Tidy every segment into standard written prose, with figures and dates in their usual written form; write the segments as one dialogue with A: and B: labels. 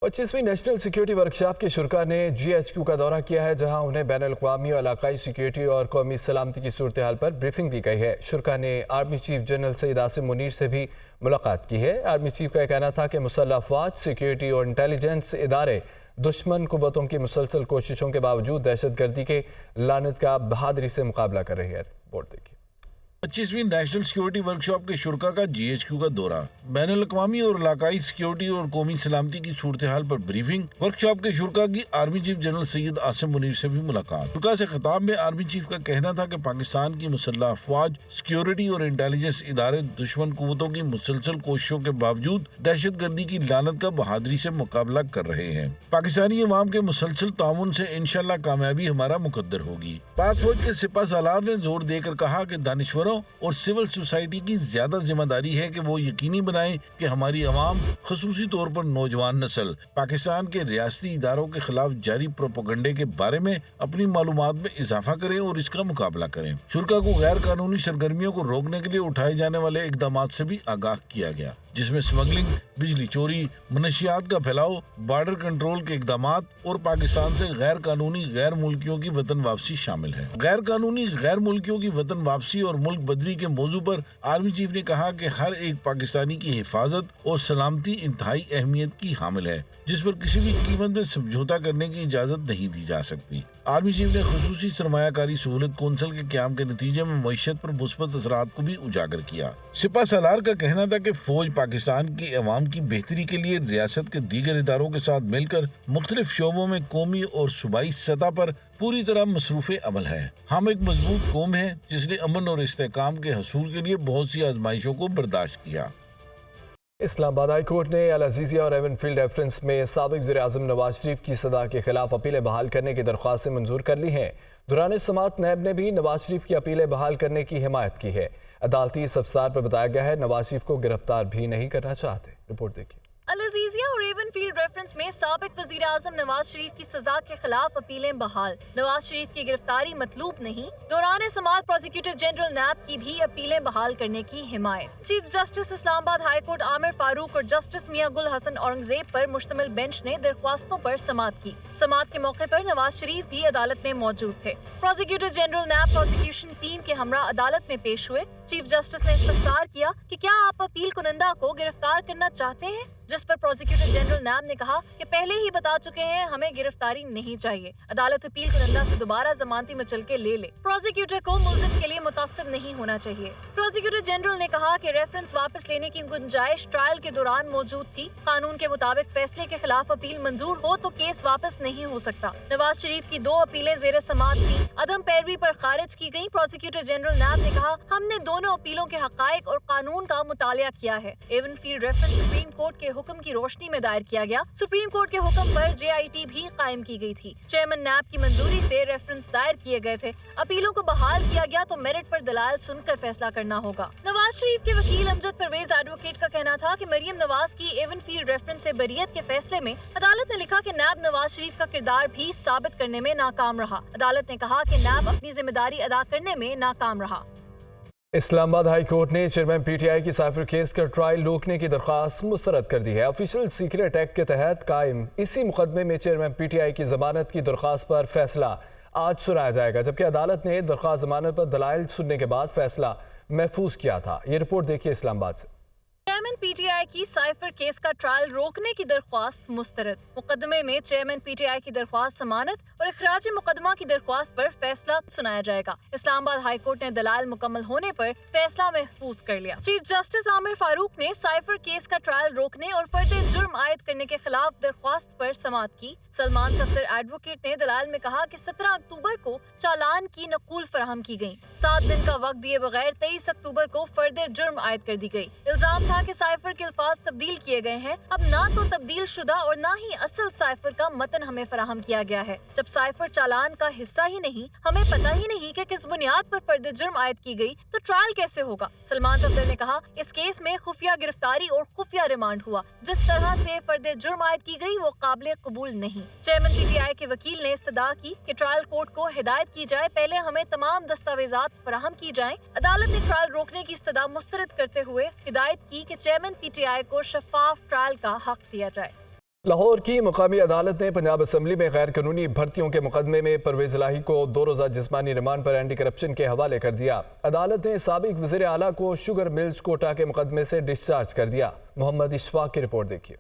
A: 25वीं national security workshop के शुरा ने GHQ का दौरा किया है, जहां उन्हें बैनुल-अक़वामी और इलाकाई सिक्योरिटी और कौमी सलामती की सूरत हाल पर ब्रीफिंग दी गई है। शुरा ने army chief general Syed Asim Munir से भी मुलाकात की है। आर्मी चीफ का कहना था कि मुसल्लह अफवाज, सिक्योरिटी और इंटेलिजेंस इदारे दुश्मन कुव्वतों की मुसलसल कोशिशों के बावजूद दहशत गर्दी के लानत का बहादुरी से मुकाबला कर रही है। रिपोर्ट देखिए।
B: 25वीं नेशनल सिक्योरिटी वर्कशॉप के शुरा का GHQ का दौरा, बैनुल-अक़वामी और इलाकाई सिक्योरिटी और कौमी सलामती की सूरत हाल पर ब्रीफिंग। वर्कशॉप के शुरा की army chief general Syed Asim Munir से भी मुलाकात। शुरा से खिताब में आर्मी चीफ का कहना था कि पाकिस्तान की मुसल्लह अफवाज, सिक्योरिटी और इंटेलिजेंस इदारे दुश्मन कुव्वतों की मुसलसल कोशिशों के बावजूद दहशत गर्दी की लानत का बहादुरी से मुकाबला कर रहे हैं। पाकिस्तानी अवाम के मुसलसल ताउन से इंशाअल्लाह कामयाबी हमारा मुकद्दर होगी। पाक फौज के सिपह सालार ने जोर देकर कहा कि दानिश्वरों और सिविल सोसाइटी की ज्यादा जिम्मेदारी है कि वो यकीनी बनाएं कि हमारी अवाम, खसूसी तौर पर नौजवान नस्ल, पाकिस्तान के रियासती इदारों के खिलाफ जारी प्रोपेगेंडे के बारे में अपनी मालूमात में इजाफा करें और इसका मुकाबला करें। शुरा को गैर कानूनी सरगर्मियों को रोकने के लिए उठाए जाने वाले इकदाम से भी आगाह किया गया, जिसमें स्मगलिंग, बिजली चोरी, मनशियात का फैलाव, बॉर्डर कंट्रोल के इकदाम और पाकिस्तान से गैर कानूनी गैर मुल्कियों की वतन वापसी शामिल है। गैर कानूनी गैर मुल्कियों की वतन वापसी और मुल्क बदली के मौजू पर आर्मी चीफ ने कहा कि हर एक पाकिस्तानी की हिफाजत और सलामती इंतहाई अहमियत की हामिल है, जिस पर किसी भी कीमत में समझौता करने की इजाजत नहीं दी जा सकती। आर्मी चीफ ने खसूसी सरमायाकारी सहूलत कौंसल के क्याम के नतीजे में मईशत पर मुस्बत असरात को भी उजागर किया। सिपह सालार का कहना था कि फौज पाकिस्तान की अवाम की बेहतरी के लिए रियासत के दीगर इदारों के साथ मिलकर मुख्तलिफ शोबों में कौमी और सूबाई सतह पर पूरी तरह मसरूफ़ अमल है। हम एक मजबूत कौम है जिसने अमन और इस्तेहकाम के हसूल के लिए बहुत सी आजमाइशों को बर्दाश्त किया।
A: इस्लामाबाद हाई कोर्ट ने अल अज़ीज़िया और एवनफील्ड रेफरेंस में साबिक़ वज़ीर-ए-आज़म नवाज शरीफ की सदा के खिलाफ अपीलें बहाल करने की दरख्वास्तें मंजूर कर ली हैं। दौरान समाअत नैब ने भी नवाज शरीफ की अपीलें बहाल करने की हिमायत की है। अदालती सफसार पर बताया गया है नवाज शरीफ को गिरफ्तार भी नहीं करना चाहते। रिपोर्ट देखिए।
C: अल अज़ीज़िया और एवनफील्ड रेफरेंस में साबिक़ वज़ीर-ए-आज़म नवाज शरीफ की सजा के खिलाफ अपीलें बहाल। नवाज शरीफ की गिरफ्तारी मतलूब नहीं। दौरान समाअत प्रोसिक्यूटर जनरल नैब की भी अपीलें बहाल करने की हिमायत। Chief justice Islamabad high court Aamir Farooq और जस्टिस मियां गुल हसन औरंगजेब पर मुश्तमिल बेंच ने दरख्वास्तों पर समाअत की। समाअत के मौके पर नवाज शरीफ भी अदालत में मौजूद थे। प्रोसिक्यूटर जनरल नैब प्रोसिक्यूशन टीम के हमरा अदालत में पेश हुए। चीफ जस्टिस ने इस्तफसार किया कि क्या आप अपील कुनंदा को गिरफ्तार करना चाहते हैं, जिस पर प्रोसिक्यूटर जनरल नैब ने कहा कि पहले ही बता चुके हैं हमें गिरफ्तारी नहीं चाहिए। अदालत अपील कुनंदा से दोबारा जमानती में चल के ले ले। प्रोसिक्यूटर को मुल्जिम के लिए मुतासिब नहीं होना चाहिए। प्रोसिक्यूटर जनरल ने कहा कि रेफरेंस वापस लेने की गुंजाइश ट्रायल के दौरान मौजूद थी। कानून के मुताबिक फैसले के खिलाफ अपील मंजूर हो तो केस वापस नहीं हो सकता। नवाज शरीफ की 2 अपीलें ज़ेर समाअत थी, अदम पैरवी पर खारिज की गयी। प्रोसिक्यूटर जनरल नैब ने कहा हमने दोनों अपीलों के हकायक और कानून का मुतालिया किया है। एवनफील्ड रेफरेंस सुप्रीम कोर्ट के हुक्म की रोशनी में दायर किया गया। सुप्रीम कोर्ट के हुक्म पर JIT भी कायम की गई थी। चेयरमैन नैब की मंजूरी से रेफरेंस दायर किए गए थे। अपीलों को बहाल किया गया तो मेरिट पर दलाल सुनकर फैसला करना होगा। नवाज शरीफ के वकील अमजद परवेज एडवोकेट का कहना था कि मरियम नवाज की एवनफील्ड रेफरेंस से बरियत के फैसले में अदालत ने लिखा कि नैब नवाज शरीफ का किरदार भी साबित करने में नाकाम रहा। अदालत ने कहा कि नैब अपनी जिम्मेदारी अदा करने में नाकाम रहा।
A: इस्लामाबाद हाई कोर्ट ने चेयरमैन PTI की साइफर केस का ट्रायल रोकने की दरख्वास्त मुस्तरद कर दी है। ऑफिशियल सीक्रेट एक्ट के तहत कायम इसी मुकदमे में चेयरमैन PTI की जमानत की दरख्वास्त पर फैसला आज सुनाया जाएगा, जबकि अदालत ने दरख्वास्त जमानत पर दलाइल सुनने के बाद फैसला महफूज किया था। ये रिपोर्ट देखिए इस्लामाबाद से।
C: चेयरमैन PTI की साइफर केस का ट्रायल रोकने की दरख्वास्त मुस्तरद। मुकदमे में चेयरमैन PTI की दरख्वास्त जमानत और इखराज मुकदमा की दरख्वास्त पर फैसला सुनाया जाएगा। इस्लामाबाद हाई कोर्ट ने दलाल मुकम्मल होने पर फैसला महफूज कर लिया। चीफ जस्टिस आमिर फारूक ने साइफर केस का ट्रायल रोकने और फर्द जुर्म आयद करने के खिलाफ दरख्वास्त पर समाअत की। सलमान सफ्दर एडवोकेट ने दलाल में कहा कि 17 अक्टूबर को चालान की नकूल फराहम की गयी। 7 दिन का वक्त दिए बगैर 23 अक्टूबर को फर्द जुर्म आयद कर दी गयी। इल्जाम था कि साइफर के अल्फाज तब्दील किए गए हैं। अब ना तो तब्दील शुदा और ना ही असल साइफर का मतन हमें फराहम किया गया है। जब साइफर चालान का हिस्सा ही नहीं, हमें पता ही नहीं कि किस बुनियाद पर फर्द जुर्म आयद की गई, तो ट्रायल कैसे होगा। सलमान सफ्दर ने कहा इस केस में खुफिया गिरफ्तारी और खुफिया रिमांड हुआ। जिस तरह से फर्द जुर्म आयद की गई वो काबिल कबूल नहीं। चेयरमैन PTI के वकील ने इस्तदा की कि ट्रायल कोर्ट को हिदायत की जाए पहले हमें तमाम दस्तावेजात फराहम की जाएं। अदालत ने ट्रायल रोकने की इस्तदा मुस्तरद करते हुए हिदायत की कि चेयरमैन PTI को शफाफ ट्रायल का हक दिया जाए।
A: लाहौर की मुकामी अदालत ने पंजाब असम्बली में गैर कानूनी भर्तियों के मुकदमे में परवेज इलाही को 2 रोज़ा जिस्मानी रिमांड पर एंटी करप्शन के हवाले कर दिया। अदालत ने साबिक वज़ीर आला को शुगर मिल्स कोटा के मुकदमे से डिस्चार्ज कर दिया। मोहम्मद इशफाक की रिपोर्ट देखिए।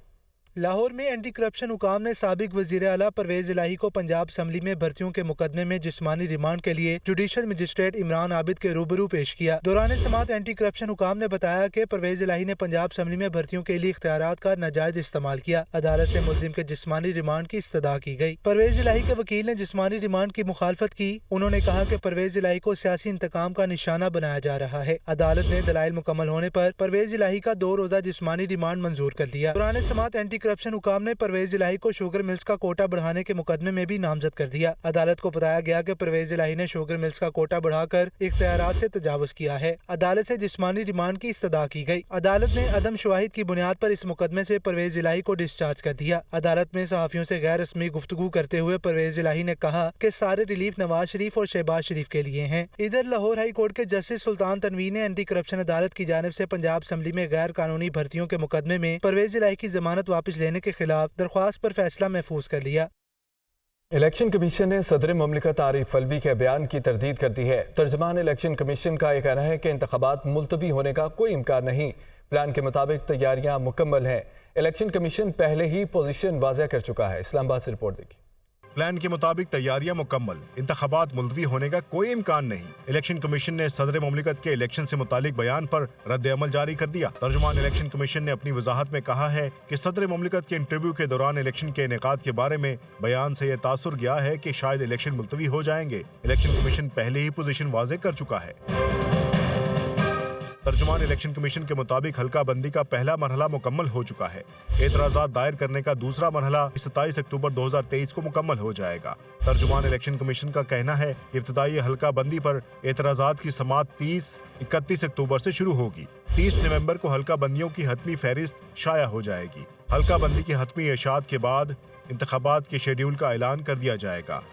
D: लाहौर में एंटी करप्शन हुकाम ने साबिक वज़ीर आला परवेज इलाही को पंजाब असम्बली में भर्तियों के मुकदमे में जिस्मानी रिमांड के लिए जुडिशल मजिस्ट्रेट इमरान आबिद के रूबरू पेश किया। दौरान समाअत एंटी करप्शन हुकाम ने बताया कि परवेज इलाही ने पंजाब असम्बली में भर्तियों के लिए इख्तियारात का नाजायज इस्तेमाल किया। अदालत से मुलजिम के जिस्मानी रिमांड की इस्तदा की गई। परवेज इलाही के वकील ने जिस्मानी रिमांड की मुखालफत की। उन्होंने कहा कि परवेज इलाही को सियासी इंतकाम का निशाना बनाया जा रहा है। अदालत ने दलाइल मुकम्मल होने पर परवेज इलाही का 2 रोज़ा जिस्मानी रिमांड मंजूर कर दिया। दौरान समाअत एंटी करप्शन हुकाम ने परवेज इलाही को शुगर मिल्स का कोटा बढ़ाने के मुकदमे में भी नामजद कर दिया। अदालत को बताया गया कि परवेज इलाही ने शुगर मिल्स का कोटा बढ़ाकर इख्तियारात से तजावुज किया है। अदालत से जिस्मानी रिमांड की इस्तदा की गई। अदालत ने अदम शवाहिद की बुनियाद पर इस मुकदमे से परवेज इलाही को डिस्चार्ज कर दिया। अदालत में सहाफियों से गैर रस्मी गुफ्तगू करते हुए परवेज इलाही ने कहा कि सारे रिलीफ नवाज शरीफ और शहबाज शरीफ के लिए हैं। इधर लाहौर हाई कोर्ट के जस्टिस सुल्तान तनवी ने एंटी करप्शन अदालत की जानिब से पंजाब असम्बली में गैर कानूनी भर्तियों के मुकदमे में परवेज इलाही की जमानत वापस लेने के खिलाफ दरख्वास्त पर फैसला महफूज कर लिया।
A: इलेक्शन कमीशन ने सदर मुमलिकत आरिफ अलवी के बयान की तरदीद कर दी है। तर्जमान इलेक्शन कमीशन का यह कहना है कि इंतखाबात मुलतवी होने का कोई इम्कान नहीं। प्लान के मुताबिक तैयारियां मुकम्मल हैं। इलेक्शन कमीशन पहले ही पोजीशन वाज़ह कर चुका है। इस्लामाबाद से रिपोर्ट देखिए।
E: प्लान के मुताबिक तैयारियां मुकम्मल, इंतखाबात मुलतवी होने का कोई इम्कान नहीं। इलेक्शन कमीशन ने सदर मुमलिकत के इलेक्शन से मुतालिक बयान पर रद्द अमल जारी कर दिया। तर्जुमान इलेक्शन कमीशन ने अपनी वजाहत में कहा है कि सदर मुमलिकत के इंटरव्यू के दौरान इलेक्शन के इनेकाद के बारे में बयान से यह तासुर गया है कि शायद इलेक्शन मुलतवी हो जाएंगे। इलेक्शन कमीशन पहले ही पोजीशन वाज़ेह कर चुका है। तर्जुमान इलेक्शन कमीशन के मुताबिक हल्का बंदी का पहला मरहला मुकम्मल हो चुका है। एतराज़ात दायर करने का दूसरा मरहला 27 अक्टूबर 2023 को मुकम्मल हो जाएगा। तर्जुमान इलेक्शन कमीशन का कहना है कि इब्तिदाई हल्का बंदी पर एतराज़ात की समाअत 30-31 अक्टूबर से शुरू होगी। 30 नवंबर को हल्का बंदियों की हतमी फहरिस्त शाया हो जाएगी। हल्का बंदी की हतमी इशाअत के बाद इंतखाबात के शेड्यूल का ऐलान कर दिया जाएगा।